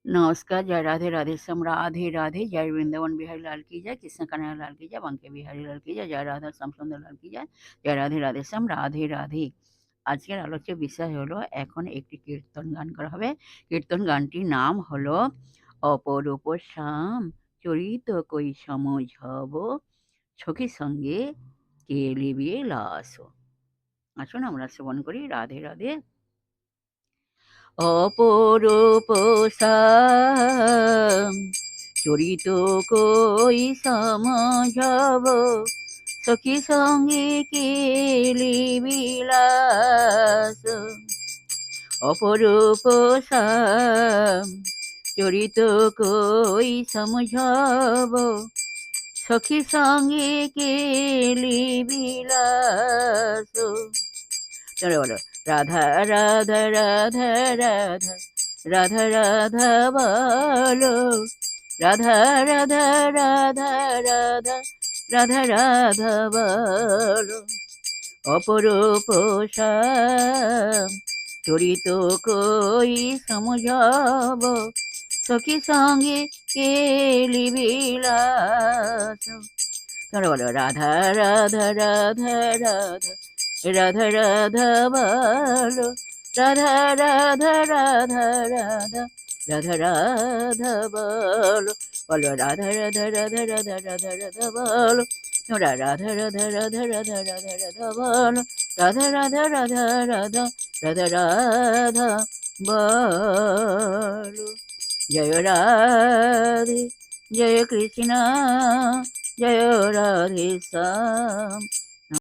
नमस्कार, जय राधे राधे श्याम राधे राधे, जय वृंदावन बिहारी लाल की जय, कृष्ण कन्हैया लाल की जय, बांके बिहारी लाल की जय, जय राधा श्याम सुंदर लाल की जय, जय राधे राधे শ্যাম রাধে রাধে। আজকের আলোচ্য বিষয় হলো এখন একটি কীর্তন গান করা হবে। কীর্তন গানটির নাম হলো অপরূপ শ্যাম চরিত কই সমঝাব সখী সঙ্গে কেলিবে লাস। আসুন আমরা শ্রবণ করি। রাধে রাধে। অপরূপ শ্যাম চরিত কই সমঝাব সখী সঙ্গে কেলি বিলাস। অপরূপ শ্যাম চরিত কই সমঝাব সখী সঙ্গে কেলি বিলাস। চলো বলো, রাধা রাধা রাধা রাধা রাধা রাধা বলো, রাধা রাধা রাধা রাধা রাধা রাধা বলো। অপরূপ শ্যাম চরিত কই সমঝাব সখী সঙ্গে কেলি বিলাস। তোমরা বলো, রাধা রাধা রাধা রাধা রাধা রাধা বলো, রাধা রাধা রাধা রাধা রাধা রাধা বলো, বলো রাধা রাধা রাধা রাধা রাধা রাধা বলো, তোমরা রাধা রাধা রাধা রাধা রাধা রাধা বলো, রাধা রাধা রাধা রাধা রাধা রাধা বলো। জয় রাধে, জয় কৃষ্ণ, জয় রাধে শ্যাম।